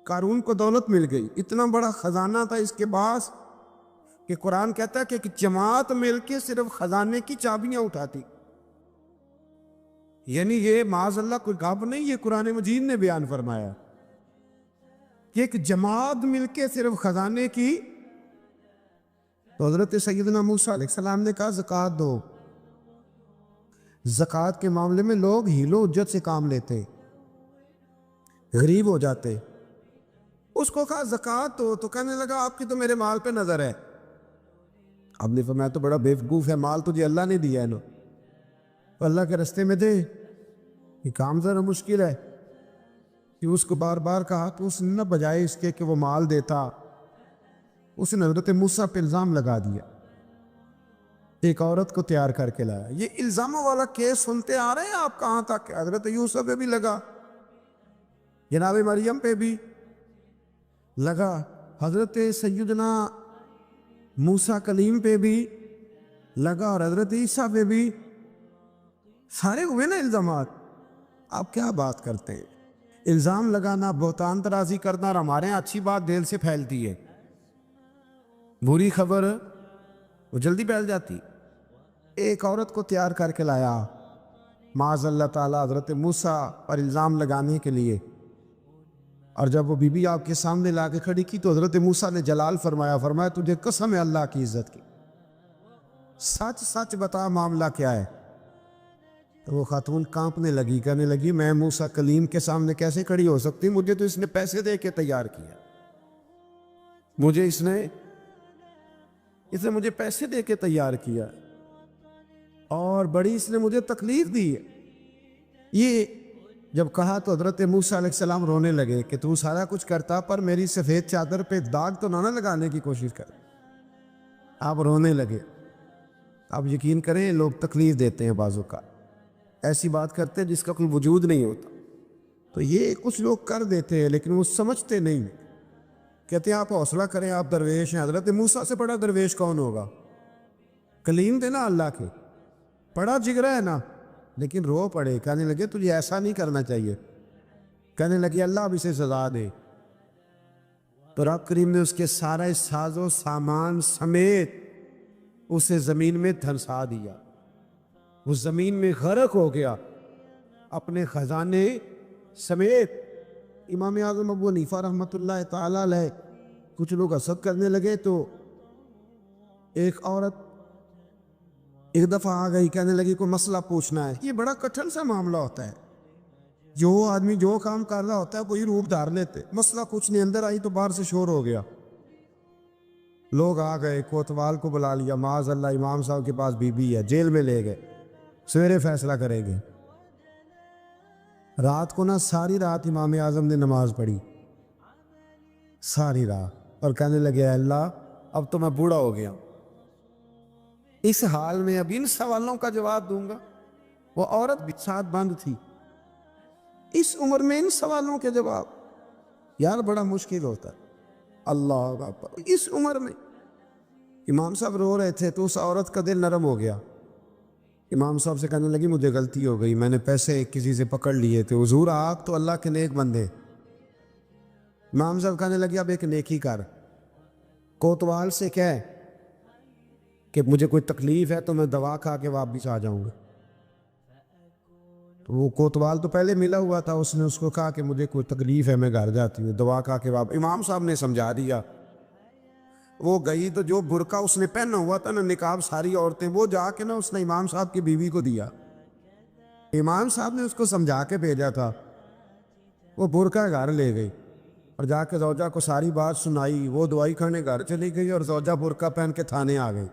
قارون کو دولت مل گئی، اتنا بڑا خزانہ تھا اس کے پاس کہ قرآن کہتا ہے کہ ایک جماعت مل کے صرف خزانے کی چابیاں اٹھاتی. یعنی یہ معاذ اللہ کوئی گپ نہیں، یہ قرآن مجید نے بیان فرمایا کہ ایک جماعت مل کے صرف خزانے کی. تو حضرت سیدنا موسیٰ علیہ السلام نے کہا زکوٰۃ دو. زکوٰۃ کے معاملے میں لوگ حیل و حجت سے کام لیتے، غریب ہو جاتے. اس کو کہا زکوٰۃ دو تو کہنے لگا آپ کی تو میرے مال پہ نظر ہے. اب نے فرمایا تو بڑا بیوقوف ہے، مال تجھے اللہ نے دیا ہے نا، تو اللہ کے رستے میں دے. یہ کام ذرا مشکل ہے کہ اس کو بار بار کہا تو اس نے نہ بجائے اس کے کہ وہ مال دیتا، اس نے حضرت موسیٰ پہ الزام لگا دیا. ایک عورت کو تیار کر کے لایا. یہ الزاموں والا کیس سنتے آ رہے ہیں آپ کہاں تک؟ حضرت یوسف پہ بھی لگا، جناب مریم پہ بھی لگا، حضرت سیدنا موسیٰ کلیم پہ بھی لگا، اور حضرت عیسیٰ پہ بھی. سارے ہوئے نا الزامات. آپ کیا بات کرتے ہیں؟ الزام لگانا، بہتان ترازی کرنا، اور ہمارے یہاں اچھی بات دل سے پھیلتی ہے، بری خبر وہ جلدی پھیل جاتی. ایک عورت کو تیار کر کے لایا معاذ اللہ تعالیٰ حضرت موسیٰ پر الزام لگانے کے لیے. اور جب وہ بی بی آپ کے سامنے لا کے کھڑی کی تو حضرت موسیٰ نے جلال فرمایا تجھے قسم ہے اللہ کی عزت کی، سچ سچ بتا معاملہ کیا ہے. تو وہ خاتون کانپنے لگی، کہنے لگی میں موسیٰ کلیم کے سامنے کیسے کھڑی ہو سکتی، مجھے تو اس نے پیسے دے کے تیار کیا، مجھے اس نے مجھے پیسے دے کے تیار کیا، اور بڑی اس نے مجھے تکلیف دی ہے. یہ جب کہا تو حضرت موسیٰ علیہ السلام رونے لگے کہ تو سارا کچھ کرتا پر میری سفید چادر پہ داغ تو نہ لگانے کی کوشش کر. آپ رونے لگے. آپ یقین کریں لوگ تکلیف دیتے ہیں بعضوں کا، ایسی بات کرتے ہیں جس کا کوئی وجود نہیں ہوتا. تو یہ کچھ لوگ کر دیتے ہیں لیکن وہ سمجھتے نہیں. کہتے ہیں آپ حوصلہ کریں، آپ درویش ہیں. حضرت موسیٰ سے بڑا درویش کون ہوگا؟ کلیم تھے نا اللہ کے، بڑا جگرا ہے نا. لیکن رو پڑے، کہنے لگے تجھے ایسا نہیں کرنا چاہیے. کہنے لگے اللہ اب اسے سزا دے. تو رب کریم نے اس کے سارے ساز و سامان سمیت اسے زمین میں دھنسا دیا. وہ زمین میں غرق ہو گیا اپنے خزانے سمیت. امام اعظم ابو حنیفہ رحمۃ اللہ تعالیٰ علیہ کچھ لوگ حسد کرنے لگے تو ایک عورت ایک دفعہ آ گئی، کہنے لگی کوئی مسئلہ پوچھنا ہے. یہ بڑا کٹھن سا معاملہ ہوتا ہے، جو آدمی جو کام کر رہا ہوتا ہے وہی روپ دھار لیتے. مسئلہ کچھ نہیں، اندر آئی تو باہر سے شور ہو گیا. لوگ آ گئے، کوتوال کو بلا لیا، معاذ اللہ امام صاحب کے پاس بی بی ہے، جیل میں لے گئے، سویرے فیصلہ کریں گے. رات کو نا ساری رات امام اعظم نے نماز پڑھی، ساری رات، اور کہنے لگے اللہ اب تو میں بوڑھا ہو گیا، اس حال میں اب ان سوالوں کا جواب دوں گا. وہ عورت بھی ساتھ بند تھی، اس عمر میں ان سوالوں کے جواب یار بڑا مشکل ہوتا ہے. اللہ اکبر. اس عمر میں امام صاحب رو رہے تھے تو اس عورت کا دل نرم ہو گیا. امام صاحب سے کہنے لگی مجھے غلطی ہو گئی، میں نے پیسے کسی سے پکڑ لیے تھے. حضور آپ تو اللہ کے نیک بندے. امام صاحب کہنے لگی اب ایک نیکی کر، کوتوال سے کہہ کہ مجھے کوئی تکلیف ہے تو میں دوا کھا کے واپس آ جاؤں گا. تو وہ کوتوال تو پہلے ملا ہوا تھا، اس نے اس کو کہا کہ مجھے کوئی تکلیف ہے میں گھر جاتی ہوں، دوا کھا کے واپس. امام صاحب نے سمجھا دیا. وہ گئی تو جو برقع اس نے پہنا ہوا تھا نا نقاب ساری عورتیں، وہ جا کے نا اس نے امام صاحب کی بیوی کو دیا. امام صاحب نے اس کو سمجھا کے بھیجا تھا. وہ برقع گھر لے گئی اور جا کے زوجہ کو ساری بات سنائی. وہ دوائی کھانے گھر چلی گئی اور زوجہ برقع پہن کے تھانے آ گئی.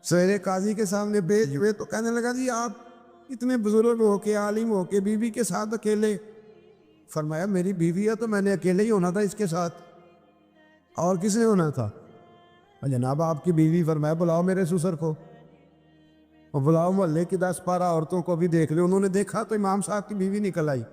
سویرے قاضی کے سامنے بھیج ہوئے تو کہنے لگا جی آپ اتنے بزرگ ہو کے عالم ہو کے بیوی کے ساتھ اکیلے. فرمایا میری بیوی ہے تو میں نے اکیلے ہی ہونا تھا اس کے ساتھ، اور کسے ہونا تھا؟ جناب آپ کی بیوی. فرمایا بلاؤ میرے سسر کو، اور بلاؤ محلے کی 10-12 عورتوں کو بھی دیکھ لے. انہوں نے دیکھا تو امام صاحب کی بیوی نکل آئی.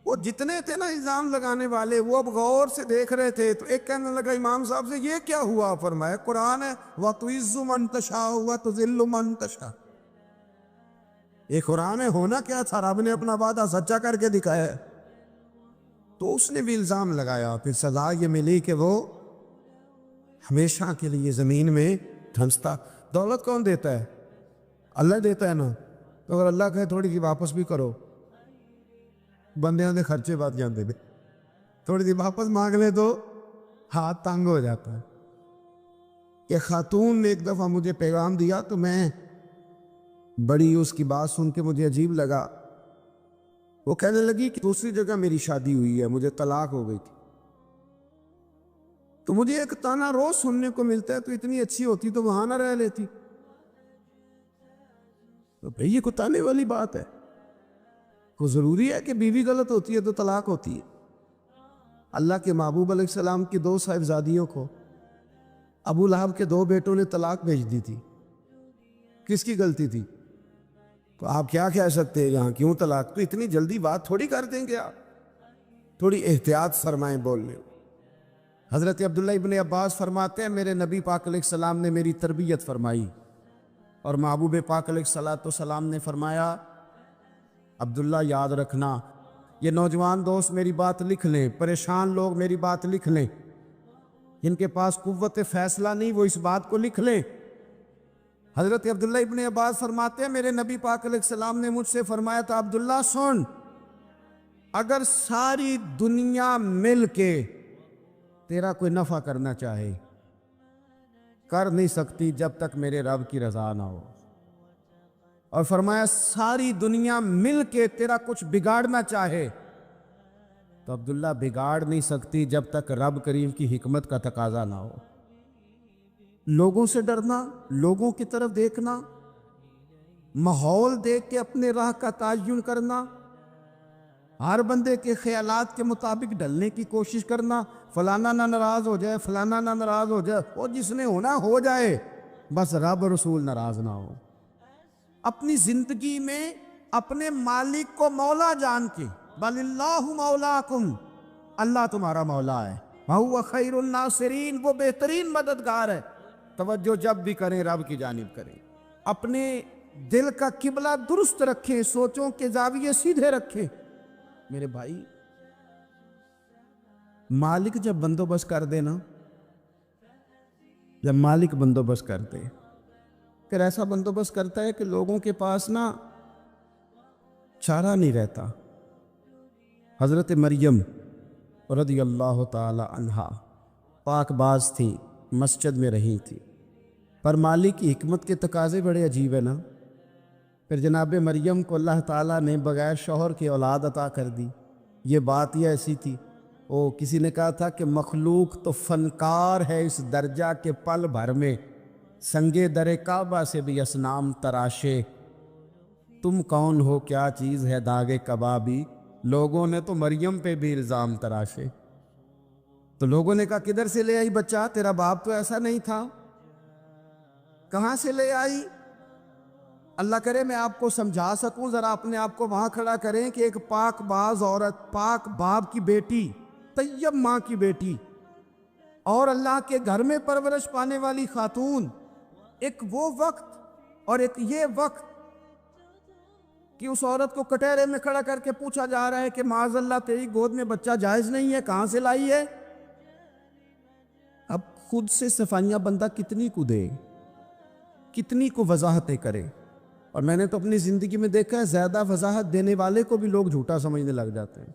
وہ جتنے تھے نا الزام لگانے والے وہ اب غور سے دیکھ رہے تھے. تو ایک کہنے لگا امام صاحب سے یہ کیا ہوا؟ فرمایا قرآن ہے وَتُعِزُّ مَن تَشَاءُ وَتُذِلُّ مَن تَشَاءُ. یہ قرآن ہے. ہونا کیا تھا؟ رب نے اپنا وعدہ سچا کر کے دکھایا ہے. تو اس نے بھی الزام لگایا، پھر سزا یہ ملی کہ وہ ہمیشہ کے لیے زمین میں دھنستا۔ دولت کون دیتا ہے؟ اللہ دیتا ہے نا، تو اگر اللہ کہے تھوڑی سی واپس بھی کرو، بندیاں دے خرچے بات جانتے تھے، تھوڑی سی واپس مانگ لے تو ہاتھ تنگ ہو جاتا ہے۔ کہ خاتون نے ایک دفعہ مجھے پیغام دیا تو میں بڑی اس کی بات سن کے مجھے عجیب لگا۔ وہ کہنے لگی کہ دوسری جگہ میری شادی ہوئی ہے، مجھے طلاق ہو گئی تھی، تو مجھے ایک تانا روز سننے کو ملتا ہے، تو اتنی اچھی ہوتی تو وہاں نہ رہ لیتی۔ تو بھئی یہ کوئی تانے والی بات ہے؟ وہ ضروری ہے کہ بیوی غلط ہوتی ہے تو طلاق ہوتی ہے؟ اللہ کے محبوب علیہ السلام کی 2 صاحبزادیوں کو ابو لہب کے 2 بیٹوں نے طلاق بھیج دی تھی، کس کی غلطی تھی؟ تو آپ کیا کہہ سکتے ہیں یہاں کیوں طلاق؟ تو اتنی جلدی بات تھوڑی کر دیں گے آپ، تھوڑی احتیاط فرمائیں بولنے۔ حضرت عبداللہ ابن عباس فرماتے ہیں میرے نبی پاک علیہ السلام نے میری تربیت فرمائی، اور محبوب پاک علیہ السلام نے فرمایا عبداللہ یاد رکھنا، یہ نوجوان دوست میری بات لکھ لیں، پریشان لوگ میری بات لکھ لیں، جن کے پاس قوت فیصلہ نہیں وہ اس بات کو لکھ لیں۔ حضرت عبداللہ ابن عباس فرماتے ہیں میرے نبی پاک علیہ السلام نے مجھ سے فرمایا تھا عبداللہ سن، اگر ساری دنیا مل کے تیرا کوئی نفع کرنا چاہے کر نہیں سکتی جب تک میرے رب کی رضا نہ ہو، اور فرمایا ساری دنیا مل کے تیرا کچھ بگاڑنا چاہے تو عبداللہ بگاڑ نہیں سکتی جب تک رب کریم کی حکمت کا تقاضا نہ ہو۔ لوگوں سے ڈرنا، لوگوں کی طرف دیکھنا، ماحول دیکھ کے اپنے راہ کا تعین کرنا، ہر بندے کے خیالات کے مطابق ڈھلنے کی کوشش کرنا، فلانا نہ ناراض ہو جائے، فلانا نہ ناراض ہو جائے، وہ جس نے ہونا ہو جائے، بس رب رسول ناراض نہ ہو۔ اپنی زندگی میں اپنے مالک کو مولا جان کے، بل اللہ مولاکم، اللہ تمہارا مولا ہے، وَهُوَ خَيْرُ النَّاصِرِينَ، وہ بہترین مددگار ہے۔ توجہ جب بھی کریں رب کی جانب کریں، اپنے دل کا قبلہ درست رکھیں، سوچوں کے زاویے سیدھے رکھیں۔ میرے بھائی، مالک جب بندوبست کر دے نا، جب مالک بندوبست کر دے، پھر ایسا بندوبست کرتا ہے کہ لوگوں کے پاس نا چارہ نہیں رہتا۔ حضرت مریم رضی اللہ تعالی عنہا پاک باز تھی، مسجد میں رہی تھی، پر مالک کی حکمت کے تقاضے بڑے عجیب ہیں نا۔ پھر جناب مریم کو اللہ تعالیٰ نے بغیر شوہر کی اولاد عطا کر دی۔ یہ بات ہی ایسی تھی، کسی نے کہا تھا کہ مخلوق تو فنکار ہے اس درجہ کے پل بھر میں سنگے در کعبہ سے بھی اصنام تراشے، تم کون ہو کیا چیز ہے داغے کبابی، لوگوں نے تو مریم پہ بھی الزام تراشے۔ تو لوگوں نے کہا کدھر سے لے آئی بچہ، تیرا باپ تو ایسا نہیں تھا، کہاں سے لے آئی؟ اللہ کرے میں آپ کو سمجھا سکوں، ذرا اپنے آپ کو وہاں کھڑا کریں کہ ایک پاک باز عورت، پاک باپ کی بیٹی، طیب ماں کی بیٹی، اور اللہ کے گھر میں پرورش پانے والی خاتون، ایک وہ وقت اور ایک یہ وقت کہ اس عورت کو کٹہرے میں کھڑا کر کے پوچھا جا رہا ہے کہ معاذ اللہ تیری گود میں بچہ جائز نہیں ہے، کہاں سے لائی ہے؟ اب خود سے صفائیاں بندہ کتنی کو دے، کتنی کو وضاحتیں کرے۔ اور میں نے تو اپنی زندگی میں دیکھا ہے زیادہ وضاحت دینے والے کو بھی لوگ جھوٹا سمجھنے لگ جاتے ہیں،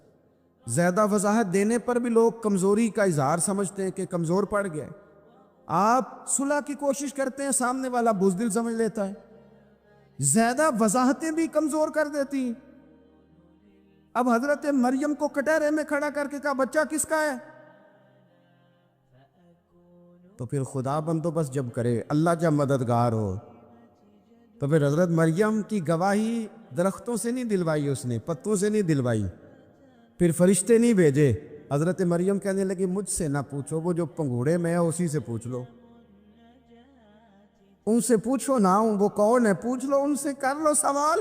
زیادہ وضاحت دینے پر بھی لوگ کمزوری کا اظہار سمجھتے ہیں کہ کمزور پڑ گئے۔ آپ صلح کی کوشش کرتے ہیں، سامنے والا بزدل سمجھ لیتا ہے، زیادہ وضاحتیں بھی کمزور کر دیتی ہیں۔ اب حضرت مریم کو کٹہرے میں کھڑا کر کے کہا بچہ کس کا ہے؟ تو پھر خدا بندوبست جب کرے، اللہ جب مددگار ہو، تو پھر حضرت مریم کی گواہی درختوں سے نہیں دلوائی، اس نے پتوں سے نہیں دلوائی، پھر فرشتے نہیں بھیجے۔ حضرت مریم کہنے لگی مجھ سے نہ پوچھو، وہ جو پنگھوڑے میں ہے اسی سے پوچھ لو، ان سے پوچھو نا، وہ کون ہے پوچھ لو، ان سے کر لو سوال۔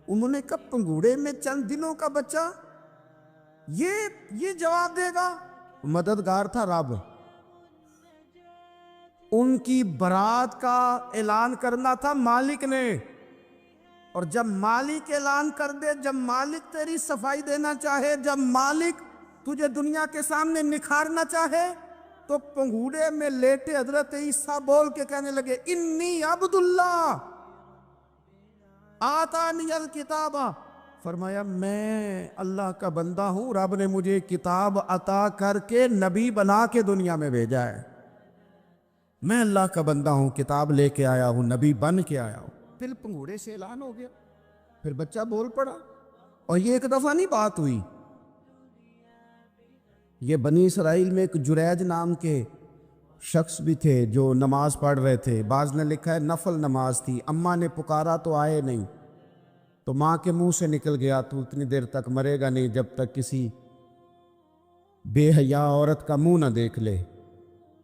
انہوں نے کب پنگھوڑے میں چند دنوں کا بچہ یہ جواب دے گا؟ مددگار تھا رب، ان کی برات کا اعلان کرنا تھا مالک نے، اور جب مالک اعلان کر دے، جب مالک تیری صفائی دینا چاہے، جب مالک تجھے دنیا کے سامنے نکھارنا چاہے تو پنگوڑے میں لیٹے حضرت عیسیٰ بول کے کہنے لگے انی عبداللہ آتانی الکتاب، فرمایا میں اللہ کا بندہ ہوں، رب نے مجھے کتاب عطا کر کے نبی بنا کے دنیا میں بھیجا ہے، میں اللہ کا بندہ ہوں، کتاب لے کے آیا ہوں، نبی بن کے آیا ہوں۔ پھر پنگوڑے سے اعلان ہو گیا، پھر بچہ بول پڑا، اور یہ ایک دفعہ نہیں بات ہوئی۔ یہ بنی اسرائیل میں ایک جریج نام کے شخص بھی تھے جو نماز پڑھ رہے تھے، بعض نے لکھا ہے نفل نماز تھی، اماں نے پکارا تو آئے نہیں، تو ماں کے منہ سے نکل گیا تو اتنی دیر تک مرے گا نہیں جب تک کسی بے حیا عورت کا منہ نہ دیکھ لے۔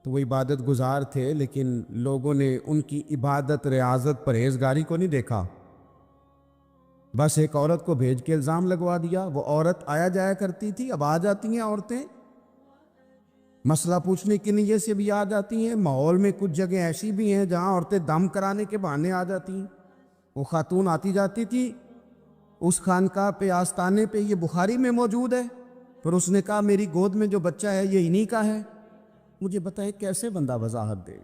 تو وہ عبادت گزار تھے، لیکن لوگوں نے ان کی عبادت، ریاضت، پرہیزگاری کو نہیں دیکھا، بس ایک عورت کو بھیج کے الزام لگوا دیا۔ وہ عورت آیا جایا کرتی تھی، اب آ جاتی ہیں عورتیں، مسئلہ پوچھنے کی نیت سے بھی آ جاتی ہیں۔ ماحول میں کچھ جگہ ایسی بھی ہیں جہاں عورتیں دم کرانے کے بہانے آ جاتی ہیں۔ وہ خاتون آتی جاتی تھی اس خانقاہ پہ، آستانے پہ، یہ بخاری میں موجود ہے، پھر اس نے کہا میری گود میں جو بچہ ہے یہ انہی کا ہے۔ مجھے بتائے کیسے بندہ وضاحت دے؟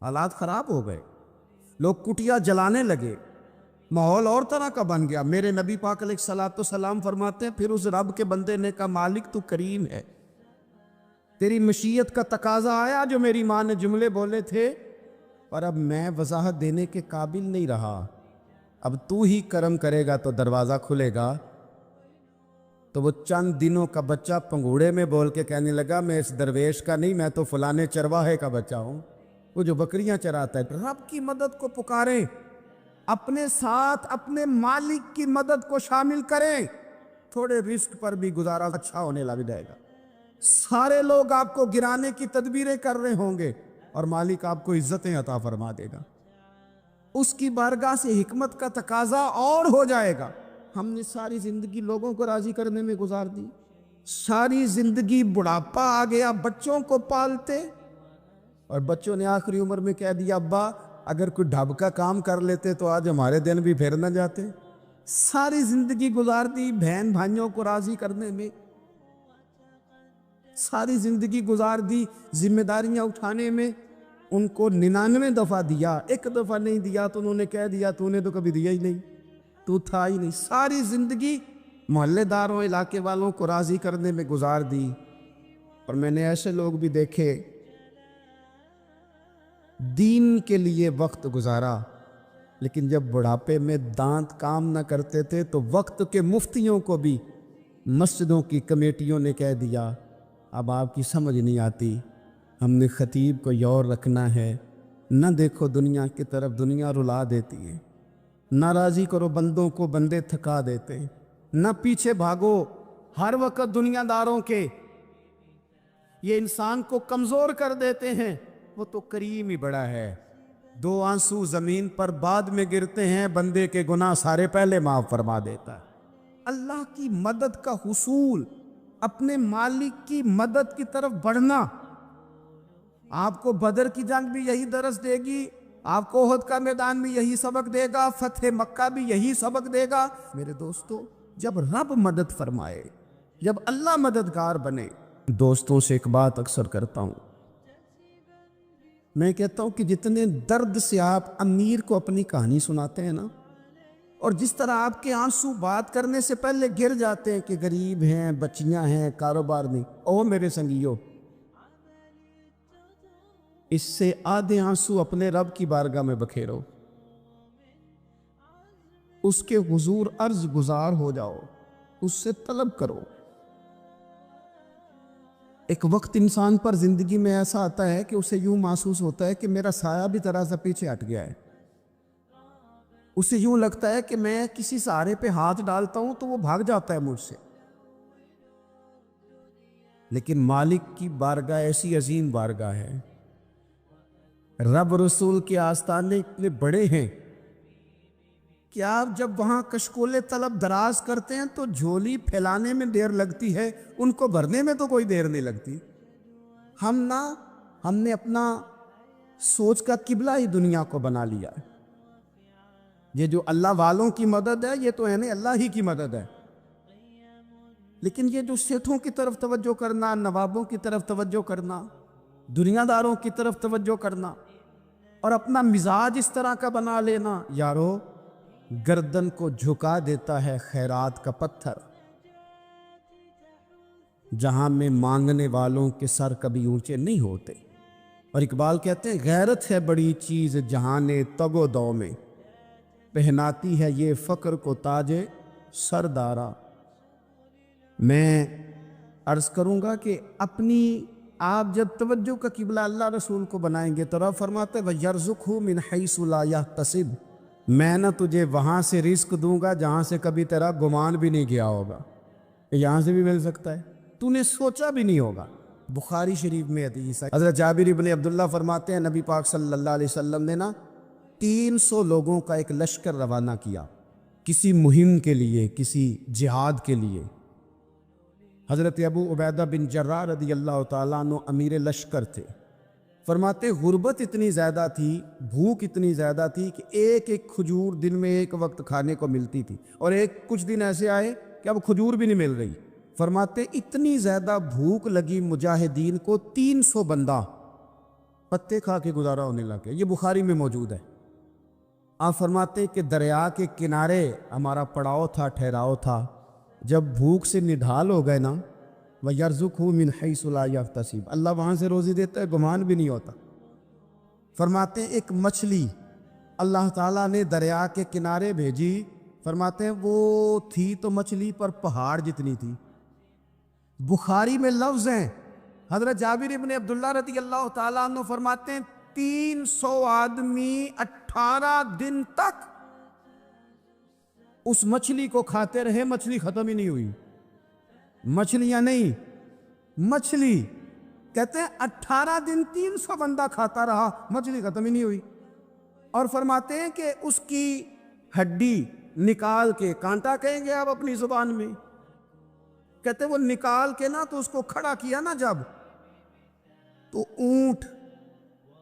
حالات خراب ہو گئے، لوگ کٹیا جلانے لگے، ماحول اور طرح کا بن گیا۔ میرے نبی پاک علیہ الصلوۃ والسلام فرماتے ہیں پھر اس رب کے بندے نے کہا مالک تو کریم ہے، تیری مشیت کا تقاضا آیا جو میری ماں نے جملے بولے تھے، اور اب میں وضاحت دینے کے قابل نہیں رہا، اب تو ہی کرم کرے گا تو دروازہ کھلے گا۔ تو وہ چند دنوں کا بچہ پنگوڑے میں بول کے کہنے لگا میں اس درویش کا نہیں، میں تو فلانے چرواہے کا بچہ ہوں، وہ جو بکریاں چراتا ہے۔ رب کی مدد کو پکاریں، اپنے ساتھ اپنے مالک کی مدد کو شامل کریں، تھوڑے رزق پر بھی گزارا اچھا ہونے لگ جائے گا۔ سارے لوگ آپ کو گرانے کی تدبیریں کر رہے ہوں گے اور مالک آپ کو عزتیں عطا فرما دے گا، اس کی بارگاہ سے حکمت کا تقاضا اور ہو جائے گا۔ ہم نے ساری زندگی لوگوں کو راضی کرنے میں گزار دی، ساری زندگی بڑھاپا آ گیا بچوں کو پالتے، اور بچوں نے آخری عمر میں کہہ دیا ابا اگر کوئی ڈھب کا کام کر لیتے تو آج ہمارے دن بھی پھر نہ جاتے۔ ساری زندگی گزار دی بہن بھائیوں کو راضی کرنے میں، ساری زندگی گزار دی ذمہ داریاں اٹھانے میں، ان کو 99 دفعہ دیا، ایک دفعہ نہیں دیا تو انہوں نے کہہ دیا تو نے تو کبھی دیا ہی نہیں، تو تھا ہی نہیں۔ ساری زندگی محلے داروں، علاقے والوں کو راضی کرنے میں گزار دی۔ اور میں نے ایسے لوگ بھی دیکھے دین کے لیے وقت گزارا، لیکن جب بڑھاپے میں دانت کام نہ کرتے تھے تو وقت کے مفتیوں کو بھی مسجدوں کی کمیٹیوں نے کہہ دیا اب آپ کی سمجھ نہیں آتی، ہم نے خطیب کو یور رکھنا ہے، نہ دیکھو دنیا کی طرف، دنیا رلا دیتی ہے، نہ راضی کرو بندوں کو، بندے تھکا دیتے ہیں، نہ پیچھے بھاگو ہر وقت دنیا داروں کے، یہ انسان کو کمزور کر دیتے ہیں۔ وہ تو کریم ہی بڑا ہے، 2 آنسو زمین پر بعد میں گرتے ہیں، بندے کے گناہ سارے پہلے معاف فرما دیتا ہے۔ اللہ کی مدد کا حصول، اپنے مالک کی مدد کی طرف بڑھنا، آپ کو بدر کی جنگ بھی یہی درس دے گی، آپ کو احد کا میدان بھی یہی سبق دے گا، فتح مکہ بھی یہی سبق دے گا۔ میرے دوستو جب رب مدد فرمائے، جب اللہ مددگار بنے، دوستوں سے ایک بات اکثر کرتا ہوں، میں کہتا ہوں کہ جتنے درد سے آپ امیر کو اپنی کہانی سناتے ہیں نا، اور جس طرح آپ کے آنسو بات کرنے سے پہلے گر جاتے ہیں کہ غریب ہیں، بچیاں ہیں، کاروبار نہیں، او میرے سنگیو، اس سے آدھے آنسو اپنے رب کی بارگاہ میں بکھیرو، اس کے حضور عرض گزار ہو جاؤ، اس سے طلب کرو۔ ایک وقت انسان پر زندگی میں ایسا آتا ہے کہ اسے یوں محسوس ہوتا ہے کہ میرا سایہ بھی ذرا سا پیچھے ہٹ گیا ہے، اسے یوں لگتا ہے کہ میں کسی سہارے پہ ہاتھ ڈالتا ہوں تو وہ بھاگ جاتا ہے مجھ سے، لیکن مالک کی بارگاہ ایسی عظیم بارگاہ ہے، رب رسول کے آستانے اتنے بڑے ہیں کہ آپ جب وہاں کشکول طلب دراز کرتے ہیں تو جھولی پھیلانے میں دیر لگتی ہے، ان کو بھرنے میں تو کوئی دیر نہیں لگتی۔ ہم نے اپنا سوچ کا قبلہ ہی دنیا کو بنا لیا ہے، یہ جو اللہ والوں کی مدد ہے یہ تو ہے نہیں، اللہ ہی کی مدد ہے۔ لیکن یہ جو سیٹھوں کی طرف توجہ کرنا، نوابوں کی طرف توجہ کرنا، دنیا داروں کی طرف توجہ کرنا اور اپنا مزاج اس طرح کا بنا لینا، یارو گردن کو جھکا دیتا ہے خیرات کا پتھر، جہاں میں مانگنے والوں کے سر کبھی اونچے نہیں ہوتے۔ اور اقبال کہتے ہیں غیرت ہے بڑی چیز جہان تگ و دو میں، پہناتی ہے یہ فقر کو تاج سردارا۔ میں عرض کروں گا کہ اپنی آپ جب توجہ کا قبلہ اللہ رسول کو بنائیں گے تو رب فرماتے وَيَرْزُقْهُ مِنْ حَيْثُ لَا يَحْتَسِبُ، میں نہ تجھے وہاں سے رزق دوں گا جہاں سے کبھی تیرا گمان بھی نہیں گیا ہوگا، یہاں سے بھی مل سکتا ہے، تو نے سوچا بھی نہیں ہوگا۔ بخاری شریف میں حدیث ہے، حضرت جابر بن عبداللہ فرماتے ہیں نبی پاک صلی اللہ علیہ وسلم نے نا 300 لوگوں کا ایک لشکر روانہ کیا کسی مہم کے لیے، کسی جہاد کے لیے۔ حضرت ابو عبیدہ بن جراح رضی اللہ تعالیٰ عنہ امیر لشکر تھے۔ فرماتے غربت اتنی زیادہ تھی، بھوک اتنی زیادہ تھی کہ ایک ایک کھجور دن میں ایک وقت کھانے کو ملتی تھی، اور کچھ دن ایسے آئے کہ اب کھجور بھی نہیں مل رہی۔ فرماتے اتنی زیادہ بھوک لگی مجاہدین کو 300 بندہ پتے کھا کے گزارا ہونے لگے، یہ بخاری میں موجود ہے۔ آپ فرماتے کہ دریا کے کنارے ہمارا پڑاؤ تھا، ٹھہراؤ تھا، جب بھوک سے نڈھال ہو گئے نا وَيَرْزُقْهُ مِنْ حَيْثُ لَا يَحْتَسِبُ، اللہ وہاں سے روزی دیتا ہے، گمان بھی نہیں ہوتا۔ فرماتے ہیں ایک مچھلی اللہ تعالیٰ نے دریا کے کنارے بھیجی، فرماتے ہیں وہ تھی تو مچھلی پر پہاڑ جتنی تھی۔ بخاری میں لفظ ہیں، حضرت جابر بن عبداللہ رضی اللہ تعالیٰ عنہ فرماتے ہیں 300 آدمی 18 دن تک اس مچھلی کو کھاتے رہے، مچھلی ختم ہی نہیں ہوئی۔ مچھلیاں نہیں، مچھلی کہتے ہیں 18 دن 300 بندہ کھاتا رہا، مچھلی ختم ہی نہیں ہوئی۔ اور فرماتے ہیں کہ اس کی ہڈی نکال کے، کانٹا کہیں گے آپ اپنی زبان میں، کہتے ہیں وہ نکال کے نا تو اس کو کھڑا کیا نا جب، تو اونٹ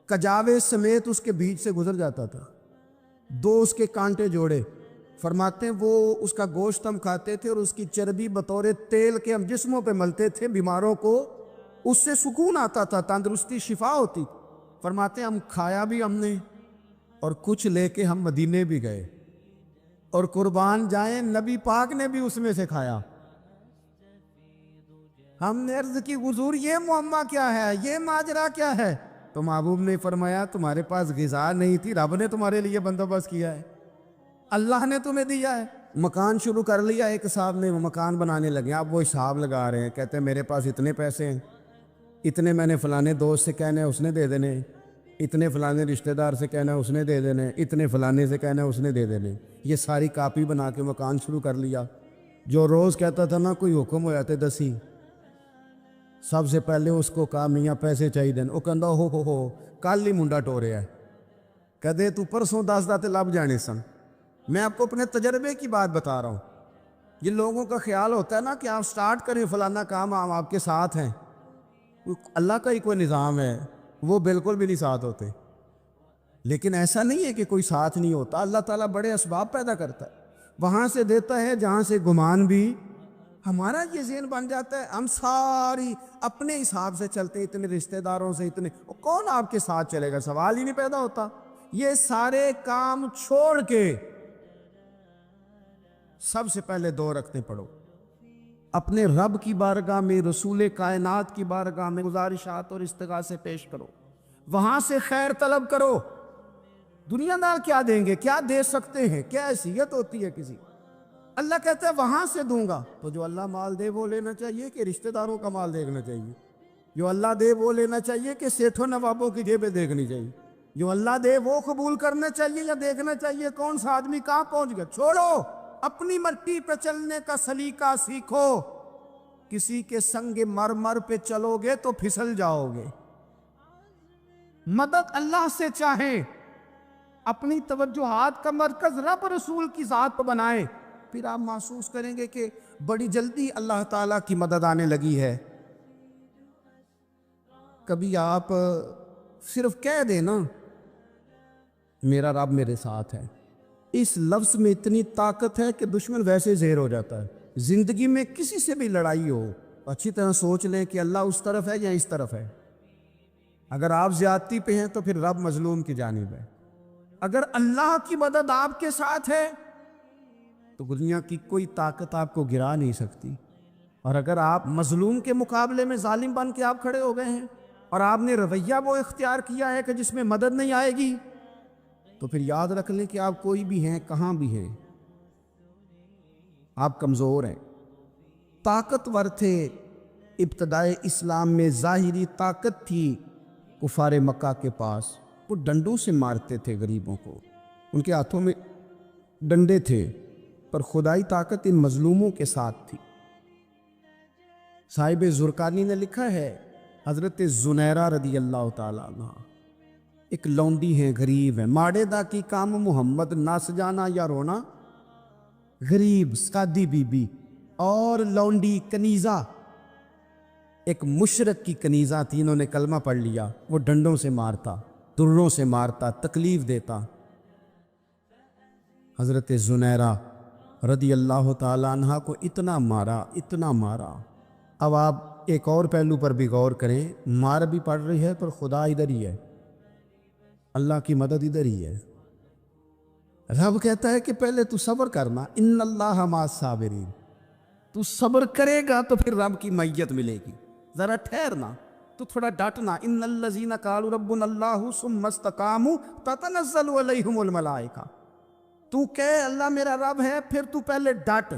کجاوے سمیت اس کے بیچ سے گزر جاتا تھا، 2 اس کے کانٹے جوڑے۔ فرماتے ہیں وہ اس کا گوشت ہم کھاتے تھے اور اس کی چربی بطور تیل کے ہم جسموں پہ ملتے تھے، بیماروں کو اس سے سکون آتا تھا، تندرستی شفا ہوتی۔ فرماتے ہیں ہم کھایا بھی ہم نے، اور کچھ لے کے ہم مدینے بھی گئے، اور قربان جائیں نبی پاک نے بھی اس میں سے کھایا۔ ہم نے عرض کی حضور یہ معمہ کیا ہے، یہ ماجرا کیا ہے؟ تو محبوب نے فرمایا تمہارے پاس غذا نہیں تھی، رب نے تمہارے لیے بندوبست کیا ہے، اللہ نے تمہیں دیا ہے۔ مکان شروع کر لیا ایک صاحب نے، وہ مکان بنانے لگے، آپ وہ حساب لگا رہے ہیں، کہتے ہیں میرے پاس اتنے پیسے ہیں، اتنے میں نے فلانے دوست سے کہنا ہے اس نے دے دینے، اتنے فلانے رشتہ دار سے کہنا ہے اس نے دے دینے، اتنے فلانے سے کہنا ہے اس نے دے دینے۔ یہ ساری کاپی بنا کے مکان شروع کر لیا۔ جو روز کہتا تھا نا کوئی حکم ہو جاتے دسی، سب سے پہلے اس کو کہا میاں پیسے چاہیے دین، وہ کہندا ہو کل ہی منڈا ٹوریا ہے، کہدے تو پرسوں 10 داتے لب جانے سن۔ میں آپ کو اپنے تجربے کی بات بتا رہا ہوں۔ یہ لوگوں کا خیال ہوتا ہے نا کہ آپ سٹارٹ کریں فلانا کام، ہم آپ کے ساتھ ہیں، اللہ کا ہی کوئی نظام ہے، وہ بالکل بھی نہیں ساتھ ہوتے۔ لیکن ایسا نہیں ہے کہ کوئی ساتھ نہیں ہوتا، اللہ تعالیٰ بڑے اسباب پیدا کرتا ہے، وہاں سے دیتا ہے جہاں سے گمان بھی۔ ہمارا یہ ذہن بن جاتا ہے ہم ساری اپنے حساب سے چلتے، اتنے رشتہ داروں سے، اتنے کون آپ کے ساتھ چلے گا، سوال ہی نہیں پیدا ہوتا۔ یہ سارے کام چھوڑ کے سب سے پہلے 2 رکعتیں پڑھو، اپنے رب کی بارگاہ میں، رسول کائنات کی بارگاہ میں گزارشات اور استغاثے پیش کرو، وہاں سے خیر طلب کرو۔ دنیا دار کیا دیں گے، کیا دے سکتے ہیں، کیا حیثیت ہوتی ہے کسی؟ اللہ کہتا ہے وہاں سے دوں گا۔ تو جو اللہ مال دے وہ لینا چاہیے کہ رشتہ داروں کا مال دیکھنا چاہیے؟ جو اللہ دے وہ لینا چاہیے کہ سیٹھوں نوابوں کی جیبیں دیکھنی چاہیے؟ جو اللہ دے وہ قبول کرنا چاہیے یا دیکھنا چاہیے کون سا آدمی کہاں پہنچ گیا؟ چھوڑو، اپنی مٹی پہ چلنے کا سلیقہ سیکھو۔ کسی کے سنگ مرمر پہ چلو گے تو پھسل جاؤ گے۔ مدد اللہ سے چاہیں، اپنی توجہات کا مرکز رب رسول کی ذات پر بنائیں، پھر آپ محسوس کریں گے کہ بڑی جلدی اللہ تعالیٰ کی مدد آنے لگی ہے۔ کبھی آپ صرف کہہ دیں نا میرا رب میرے ساتھ ہے، اس لفظ میں اتنی طاقت ہے کہ دشمن ویسے زہر ہو جاتا ہے۔ زندگی میں کسی سے بھی لڑائی ہو اچھی طرح سوچ لیں کہ اللہ اس طرف ہے یا اس طرف ہے۔ اگر آپ زیادتی پہ ہیں تو پھر رب مظلوم کی جانب ہے۔ اگر اللہ کی مدد آپ کے ساتھ ہے تو دنیا کی کوئی طاقت آپ کو گرا نہیں سکتی، اور اگر آپ مظلوم کے مقابلے میں ظالم بن کے آپ کھڑے ہو گئے ہیں اور آپ نے رویہ وہ اختیار کیا ہے کہ جس میں مدد نہیں آئے گی، تو پھر یاد رکھ لیں کہ آپ کوئی بھی ہیں، کہاں بھی ہیں، آپ کمزور ہیں۔ طاقتور تھے ابتدائے اسلام میں، ظاہری طاقت تھی کفار مکہ کے پاس، وہ ڈنڈوں سے مارتے تھے غریبوں کو، ان کے ہاتھوں میں ڈنڈے تھے، پر خدائی طاقت ان مظلوموں کے ساتھ تھی۔ صاحب زرقانی نے لکھا ہے، حضرت زنیرہ رضی اللہ تعالیٰ عنہ ایک لونڈی ہے، غریب ہے، ماڑے دا کی کام محمد نس جانا یا رونا، غریب سادی بی بی اور لونڈی کنیزہ، ایک مشرک کی کنیزہ تھی، انہوں نے کلمہ پڑھ لیا، وہ ڈنڈوں سے مارتا، دروں سے مارتا، تکلیف دیتا۔ حضرت زنیرہ رضی اللہ تعالیٰ عنہ کو اتنا مارا، اتنا مارا۔ اب آپ ایک اور پہلو پر بھی غور کریں، مار بھی پڑ رہی ہے پر خدا ادھر ہی ہے، اللہ کی مدد ادھر ہی ہے۔ رب کہتا ہے کہ پہلے تو صبر کرنا، ان اللہ مع الصابرین، تو صبر کرے گا تو پھر رب کی معیت ملے گی، ذرا ٹھہرنا، تو تھوڑا ڈٹنا۔ ان الذین قالوا ربنا اللہ ثم استقاموا تتنزل علیہم الملائکہ، تو کہے اللہ میرا رب ہے، پھر تو پہلے ڈٹ،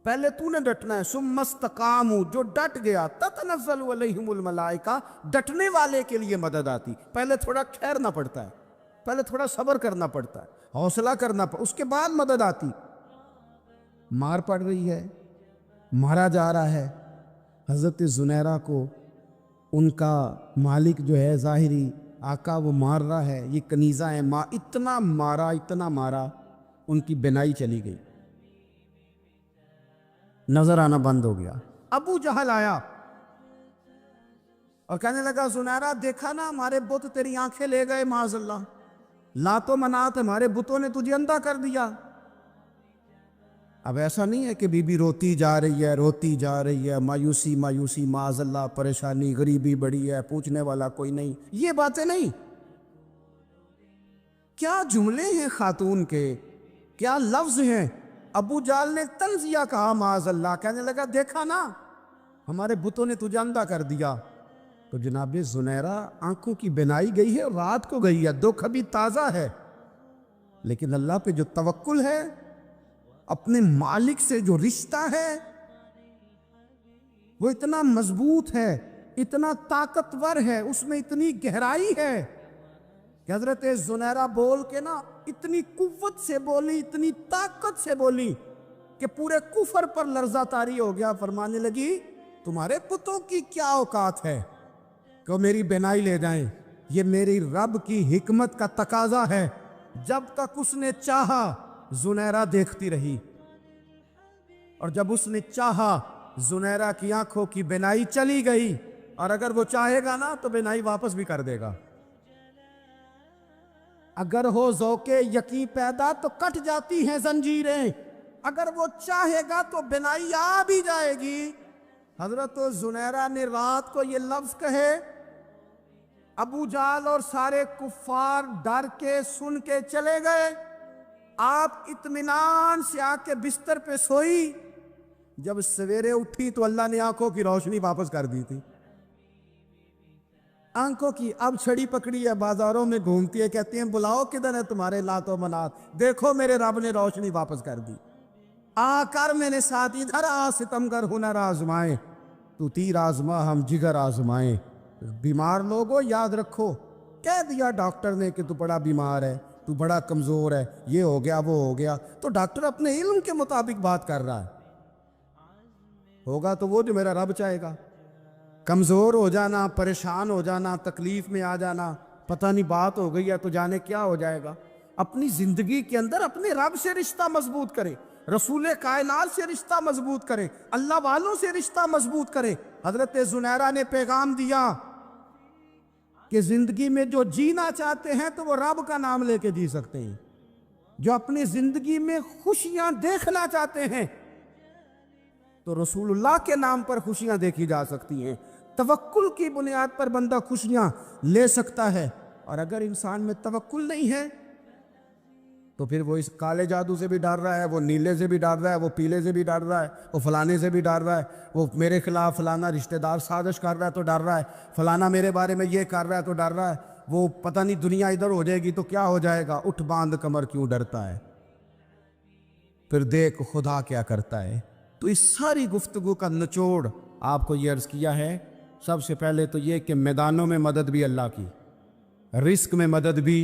پہلے تو نے ڈٹنا ہے۔ ثم استقاموا، جو ڈٹ گیا، تتنزل علیہم الملائکہ، ڈٹنے والے کے لیے مدد آتی، پہلے تھوڑا ٹھہرنا پڑتا ہے، پہلے تھوڑا صبر کرنا پڑتا ہے، حوصلہ کرنا پڑتا، اس کے بعد مدد آتی۔ مار پڑ رہی ہے، مارا جا رہا ہے، حضرت زنیرہ کو ان کا مالک جو ہے ظاہری آقا وہ مار رہا ہے، یہ کنیزہ ہے، اتنا مارا، اتنا مارا، ان کی بینائی چلی گئی، نظر آنا بند ہو گیا۔ ابو جہل آیا اور کہنے لگا زنیرہ دیکھا نا ہمارے بت تیری آنکھیں لے گئے، معاذ اللہ، لات و منات ہمارے بتوں نے تجھے اندھا کر دیا۔ اب ایسا نہیں ہے کہ بی بی روتی جا رہی ہے، روتی جا رہی ہے، مایوسی مایوسی، معاذ اللہ، پریشانی، غریبی بڑی ہے، پوچھنے والا کوئی نہیں، یہ باتیں نہیں۔ کیا جملے ہیں خاتون کے، کیا لفظ ہیں۔ ابو جال نے تنزیہ کہا، معاذ اللہ، کہنے لگا دیکھا نا ہمارے بتوں نے تجھے اندھا کر دیا۔ تو جناب زنیرہ آنکھوں کی بینائی گئی ہے، رات کو گئی ہے، دکھ ابھی تازہ ہے، لیکن اللہ پہ جو توکل ہے، اپنے مالک سے جو رشتہ ہے وہ اتنا مضبوط ہے، اتنا طاقتور ہے، اس میں اتنی گہرائی ہے کہ حضرت زنیرہ بول کے نا اتنی قوت سے بولی، اتنی طاقت سے بولی کہ پورے کفر پر لرزہ طاری ہو گیا۔ فرمانے لگی تمہارے بتوں کی کیا اوقات ہے کہ میری بینائی لے جائیں، یہ میری رب کی حکمت کا تقاضا ہے۔ جب تک اس نے چاہا زنیرہ دیکھتی رہی، اور جب اس نے چاہا زنیرہ کی آنکھوں کی بینائی چلی گئی، اور اگر وہ چاہے گا نا تو بینائی واپس بھی کر دے گا۔ اگر ہو ذوق یقین پیدا تو کٹ جاتی ہیں زنجیریں، اگر وہ چاہے گا تو بینائی آ بھی جائے گی۔ حضرت زنیرہ نے رات کو یہ لفظ کہے، ابو جال اور سارے کفار ڈر کے سن کے چلے گئے، آپ اطمینان سے آ کے بستر پہ سوئی۔ جب سویرے اٹھی تو اللہ نے آنکھوں کی روشنی واپس کر دی تھی، آنکھوں کی۔ اب چھڑی پکڑی ہے، بازاروں میں گھومتی ہے، کہتی ہیں بلاؤ کدھر ہے تمہارے لات و منات، دیکھو میرے رب نے روشنی واپس کر دی۔ آ کر میرے ساتھ ادھر آ، ستمگر ہنر آزمائیں، تو تیر آزما ہم جگر آزمائیں۔ بیمار لوگوں یاد رکھو، کہہ دیا ڈاکٹر نے کہ تو بڑا بیمار ہے، تو بڑا کمزور ہے، یہ ہو گیا وہ ہو گیا، تو ڈاکٹر اپنے علم کے مطابق بات کر رہا ہے، ہوگا تو وہ جو میرا رب چاہے گا۔ کمزور ہو جانا، پریشان ہو جانا، تکلیف میں آ جانا، پتہ نہیں بات ہو گئی ہے تو جانے کیا ہو جائے گا۔ اپنی زندگی کے اندر اپنے رب سے رشتہ مضبوط کرے، رسول کائنات سے رشتہ مضبوط کرے، اللہ والوں سے رشتہ مضبوط کرے۔ حضرت زنیرہ نے پیغام دیا کہ زندگی میں جو جینا چاہتے ہیں تو وہ رب کا نام لے کے جی سکتے ہیں، جو اپنی زندگی میں خوشیاں دیکھنا چاہتے ہیں تو رسول اللہ کے نام پر خوشیاں دیکھی جا سکتی ہیں. توکل کی بنیاد پر بندہ خوشیاں لے سکتا ہے. اور اگر انسان میں توکل نہیں ہے تو پھر وہ اس کالے جادو سے بھی ڈر رہا ہے, وہ نیلے سے بھی ڈر رہا ہے, وہ پیلے سے بھی ڈر رہا ہے, وہ فلانے سے بھی ڈر رہا ہے, وہ میرے خلاف فلانا رشتہ دار سازش کر رہا ہے تو ڈر رہا ہے, فلانا میرے بارے میں یہ کر رہا ہے تو ڈر رہا ہے, وہ پتہ نہیں دنیا ادھر ہو جائے گی تو کیا ہو جائے گا, اٹھ باندھ کمر کیوں ڈرتا ہے, پھر دیکھ خدا کیا کرتا ہے. تو اس ساری گفتگو کا نچوڑ آپ کو یہ عرض کیا ہے. سب سے پہلے تو یہ کہ میدانوں میں مدد بھی اللہ کی, رزق میں مدد بھی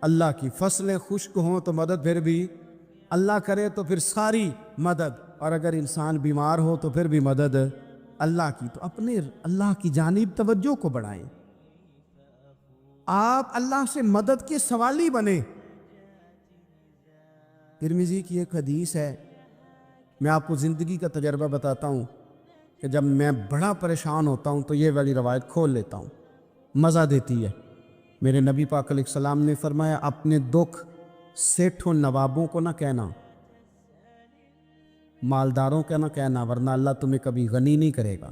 اللہ کی, فصلیں خشک ہوں تو مدد پھر بھی اللہ کرے تو پھر ساری مدد, اور اگر انسان بیمار ہو تو پھر بھی مدد اللہ کی. تو اپنے اللہ کی جانب توجہ کو بڑھائیں, آپ اللہ سے مدد کے سوالی بنیں. ترمذی کی ایک حدیث ہے, میں آپ کو زندگی کا تجربہ بتاتا ہوں کہ جب میں بڑا پریشان ہوتا ہوں تو یہ والی روایت کھول لیتا ہوں, مزہ دیتی ہے. میرے نبی پاک علیہ السلام نے فرمایا اپنے دکھ سیٹھوں نوابوں کو نہ کہنا, مالداروں کا نہ کہنا, ورنہ اللہ تمہیں کبھی غنی نہیں کرے گا.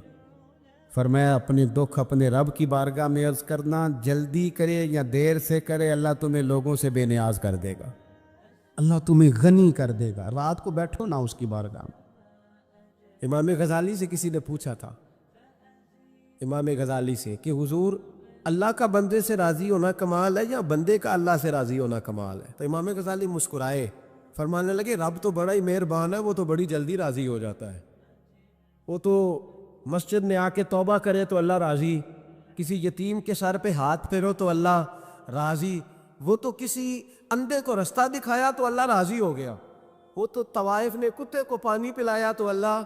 فرمایا اپنے دکھ اپنے رب کی بارگاہ میں عرض کرنا, جلدی کرے یا دیر سے کرے اللہ تمہیں لوگوں سے بے نیاز کر دے گا, اللہ تمہیں غنی کر دے گا. رات کو بیٹھو نا اس کی بارگاہ میں. امام غزالی سے کسی نے پوچھا تھا, امام غزالی سے, کہ حضور اللہ کا بندے سے راضی ہونا کمال ہے یا بندے کا اللہ سے راضی ہونا کمال ہے؟ تو امام غزالی مسکرائے, فرمانے لگے رب تو بڑا ہی مہربان ہے, وہ تو بڑی جلدی راضی ہو جاتا ہے. وہ تو مسجد میں آ کے توبہ کرے تو اللہ راضی, کسی یتیم کے سر پہ ہاتھ پھیرو تو اللہ راضی, وہ تو کسی اندھے کو رستہ دکھایا تو اللہ راضی ہو گیا, وہ تو طوائف نے کتے کو پانی پلایا تو اللہ.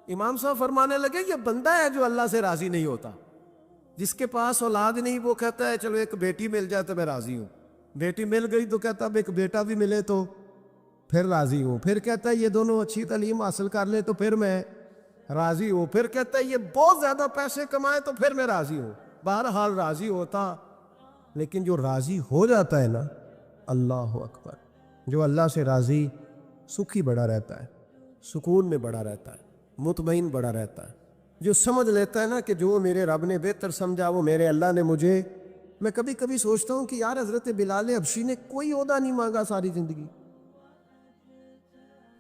امام صاحب فرمانے لگے یہ بندہ ہے جو اللہ سے راضی نہیں ہوتا. جس کے پاس اولاد نہیں وہ کہتا ہے چلو ایک بیٹی مل جائے تو میں راضی ہوں, بیٹی مل گئی تو کہتا اب ایک بیٹا بھی ملے تو پھر راضی ہوں, پھر کہتا ہے یہ دونوں اچھی تعلیم حاصل کر لے تو پھر میں راضی ہوں, پھر کہتا ہے یہ بہت زیادہ پیسے کمائے تو پھر میں راضی ہوں. بہرحال راضی ہوتا, لیکن جو راضی ہو جاتا ہے نا, اللہ اکبر, جو اللہ سے راضی سکھی بڑا رہتا ہے, سکون میں بڑا رہتا ہے, مطمئن بڑا رہتا ہے. جو سمجھ لیتا ہے نا کہ جو میرے رب نے بہتر سمجھا وہ میرے اللہ نے مجھے. میں کبھی کبھی سوچتا ہوں کہ یار حضرت بلال حبشی نے کوئی عہدہ نہیں مانگا ساری زندگی,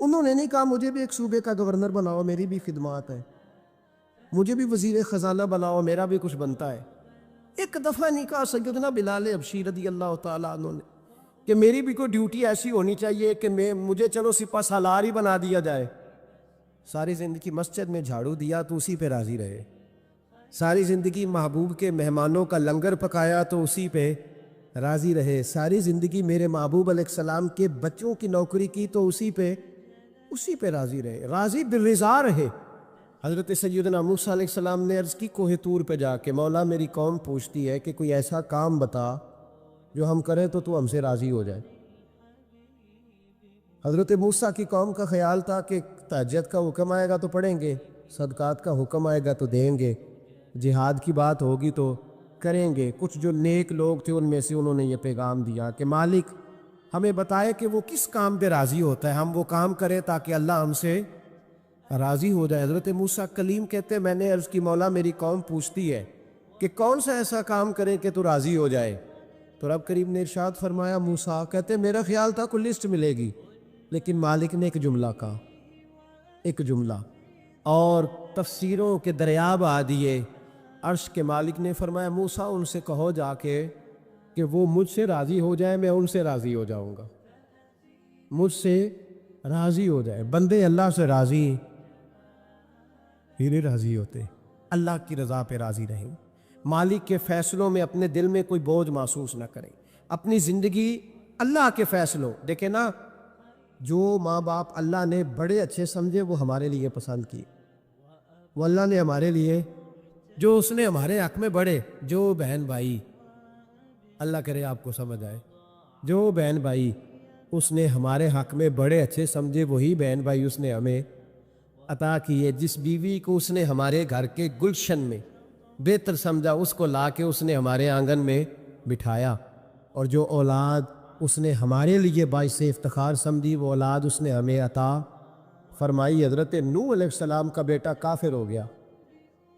انہوں نے نہیں کہا مجھے بھی ایک صوبے کا گورنر بناؤ میری بھی خدمات ہے, مجھے بھی وزیر خزانہ بناؤ میرا بھی کچھ بنتا ہے. ایک دفعہ نہیں کہا سیدنا بلال حبشی رضی اللہ تعالیٰ عنہ نے کہ میری بھی کوئی ڈیوٹی ایسی ہونی چاہیے کہ مجھے چلو سپہ سالار ہی بنا دیا جائے. ساری زندگی مسجد میں جھاڑو دیا تو اسی پہ راضی رہے, ساری زندگی محبوب کے مہمانوں کا لنگر پکایا تو اسی پہ راضی رہے, ساری زندگی میرے محبوب علیہ السلام کے بچوں کی نوکری کی تو اسی پہ راضی رہے, راضی بالرضا رہے. حضرت سیدنا موسیٰ علیہ السلام نے عرض کی کوہ طور پہ جا کے, مولا میری قوم پوچھتی ہے کہ کوئی ایسا کام بتا جو ہم کریں تو ہم سے راضی ہو جائے. حضرت موسیٰ کی قوم کا خیال تھا کہ تہجد کا حکم آئے گا تو پڑھیں گے, صدقات کا حکم آئے گا تو دیں گے, جہاد کی بات ہوگی تو کریں گے. کچھ جو نیک لوگ تھے ان میں سے انہوں نے یہ پیغام دیا کہ مالک ہمیں بتائے کہ وہ کس کام پہ راضی ہوتا ہے, ہم وہ کام کریں تاکہ اللہ ہم سے راضی ہو جائے. حضرت موسیٰ کلیم کہتے میں نے عرض کی مولا میری قوم پوچھتی ہے کہ کون سا ایسا کام کریں کہ تو راضی ہو جائے. تو رب کریم نے ارشاد فرمایا, موسیٰ کہتے میرا خیال تھا کوئی لسٹ ملے گی, لیکن مالک نے ایک جملہ کہا, ایک جملہ, اور تفسیروں کے دریا بہا دیے. عرش کے مالک نے فرمایا موسیٰ ان سے کہو جا کے کہ وہ مجھ سے راضی ہو جائے, میں ان سے راضی ہو جاؤں گا, مجھ سے راضی ہو جائے. بندے اللہ سے راضی ہی نہیں راضی ہوتے, اللہ کی رضا پہ راضی رہیں, مالک کے فیصلوں میں اپنے دل میں کوئی بوجھ محسوس نہ کریں, اپنی زندگی اللہ کے فیصلوں. دیکھیں نا, جو ماں باپ اللہ نے بڑے اچھے سمجھے وہ ہمارے لیے پسند کی, وہ اللہ نے ہمارے لیے جو اس نے ہمارے حق میں بڑے, جو بہن بھائی, اللہ کرے آپ کو سمجھ آئے, جو بہن بھائی اس نے ہمارے حق میں بڑے اچھے سمجھے وہی بہن بھائی اس نے ہمیں عطا کیے. جس بیوی کو اس نے ہمارے گھر کے گلشن میں بہتر سمجھا اس کو لا کے اس نے ہمارے آنگن میں بٹھایا, اور جو اولاد اس نے ہمارے لیے باعث افتخار سمجھی وہ اولاد اس نے ہمیں عطا فرمائی۔ حضرت نوح علیہ السلام کا بیٹا کافر ہو گیا،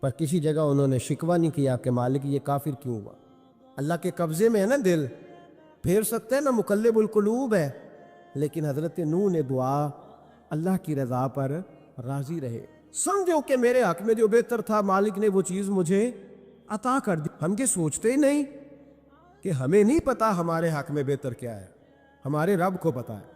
پر کسی جگہ انہوں نے شکوہ نہیں کیا کہ مالک یہ کافر کیوں ہوا۔ اللہ کے قبضے میں ہے نا دل، پھیر سکتے ہیں نا، مقلب القلوب ہے، لیکن حضرت نوح نے دعا اللہ کی رضا پر راضی رہے، سمجھو کہ میرے حق میں جو بہتر تھا مالک نے وہ چیز مجھے عطا کر دی۔ ہم یہ سوچتے ہی نہیں کہ ہمیں نہیں پتا ہمارے حق میں بہتر کیا ہے، ہمارے رب کو پتا ہے۔